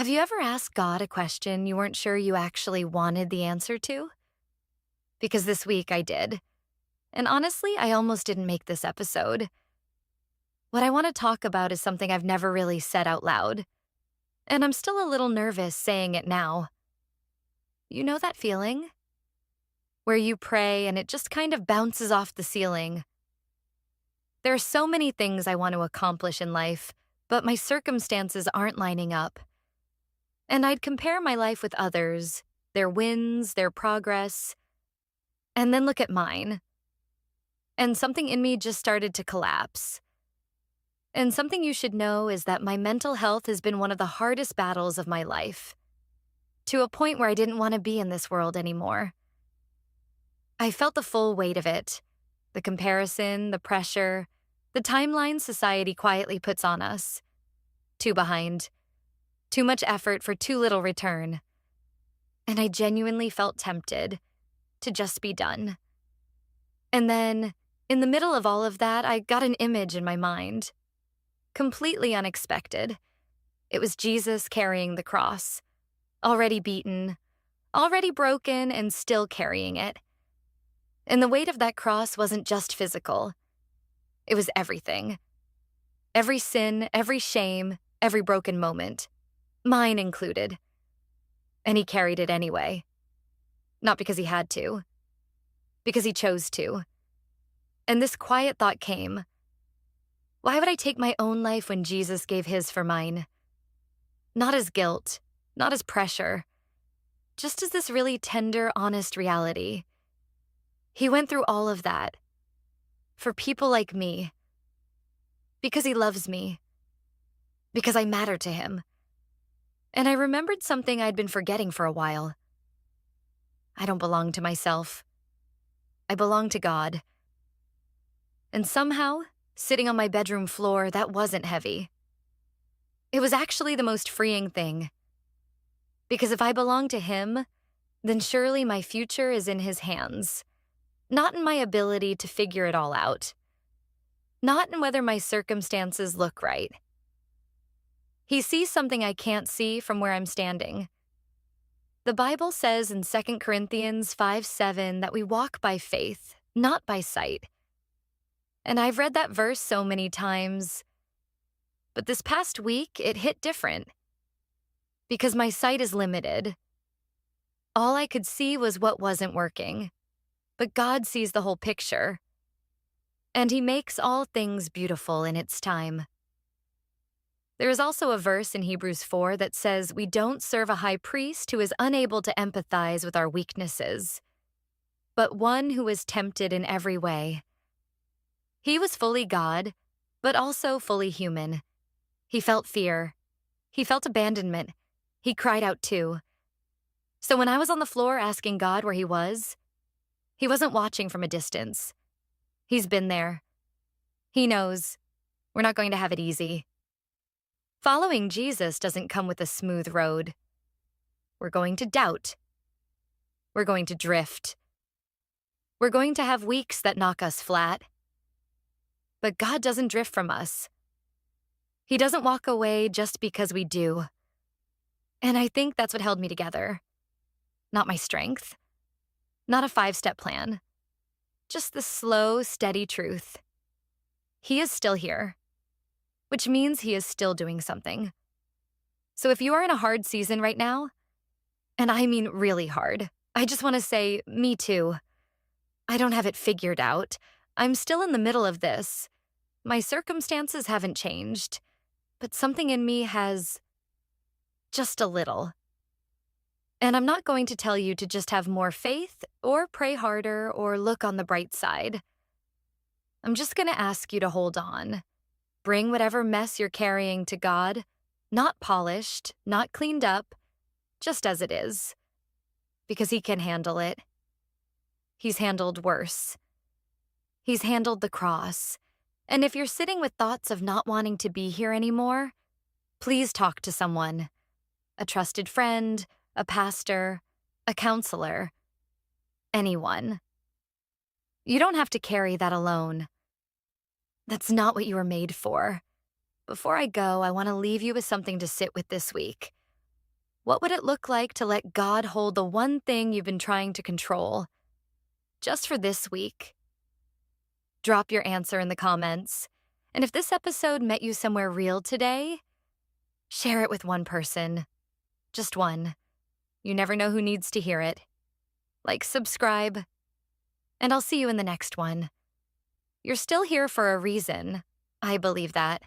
Have you ever asked God a question you weren't sure you actually wanted the answer to? Because this week I did. And honestly, I almost didn't make this episode. What I want to talk about is something I've never really said out loud. And I'm still a little nervous saying it now. You know that feeling? Where you pray and it just kind of bounces off the ceiling. There are so many things I want to accomplish in life, but my circumstances aren't lining up. And I'd compare my life with others, their wins, their progress, and then look at mine. And something in me just started to collapse. And something you should know is that my mental health has been one of the hardest battles of my life, to a point where I didn't want to be in this world anymore. I felt the full weight of it, the comparison, the pressure, the timeline society quietly puts on us. Too behind. Too much effort for too little return. And I genuinely felt tempted to just be done. And then, in the middle of all of that, I got an image in my mind. Completely unexpected. It was Jesus carrying the cross. Already beaten, already broken, and still carrying it. And the weight of that cross wasn't just physical. It was everything. Every sin, every shame, every broken moment. Mine included. And he carried it anyway. Not because he had to. Because he chose to. And this quiet thought came. Why would I take my own life when Jesus gave his for mine? Not as guilt, not as pressure. Just as this really tender, honest reality. He went through all of that. For people like me. Because he loves me. Because I matter to him. And I remembered something I'd been forgetting for a while. I don't belong to myself. I belong to God. And somehow, sitting on my bedroom floor, that wasn't heavy. It was actually the most freeing thing. Because if I belong to him, then surely my future is in his hands. Not in my ability to figure it all out. Not in whether my circumstances look right. He sees something I can't see from where I'm standing. The Bible says in 2 Corinthians 5:7 that we walk by faith, not by sight. And I've read that verse so many times. But this past week, it hit different. Because my sight is limited. All I could see was what wasn't working. But God sees the whole picture. And he makes all things beautiful in its time. There is also a verse in Hebrews 4 that says we don't serve a high priest who is unable to empathize with our weaknesses, but one who is tempted in every way. He was fully God, but also fully human. He felt fear. He felt abandonment. He cried out too. So when I was on the floor asking God where he wasn't watching from a distance. He's been there. He knows. We're not going to have it easy. Following Jesus doesn't come with a smooth road. We're going to doubt. We're going to drift. We're going to have weeks that knock us flat. But God doesn't drift from us. He doesn't walk away just because we do. And I think that's what held me together. Not my strength. Not a 5-step plan. Just the slow, steady truth. He is still here. Which means he is still doing something. So if you are in a hard season right now, and I mean really hard, I just want to say, me too. I don't have it figured out. I'm still in the middle of this. My circumstances haven't changed, but something in me has just a little. And I'm not going to tell you to just have more faith or pray harder or look on the bright side. I'm just going to ask you to hold on. Bring whatever mess you're carrying to God, not polished, not cleaned up, just as it is. Because he can handle it. He's handled worse. He's handled the cross. And if you're sitting with thoughts of not wanting to be here anymore, please talk to someone. A trusted friend, a pastor, a counselor, anyone. You don't have to carry that alone. That's not what you were made for. Before I go, I want to leave you with something to sit with this week. What would it look like to let God hold the one thing you've been trying to control? Just for this week. Drop your answer in the comments. And if this episode met you somewhere real today, share it with one person. Just one. You never know who needs to hear it. Like, subscribe, and I'll see you in the next one. You're still here for a reason. I believe that.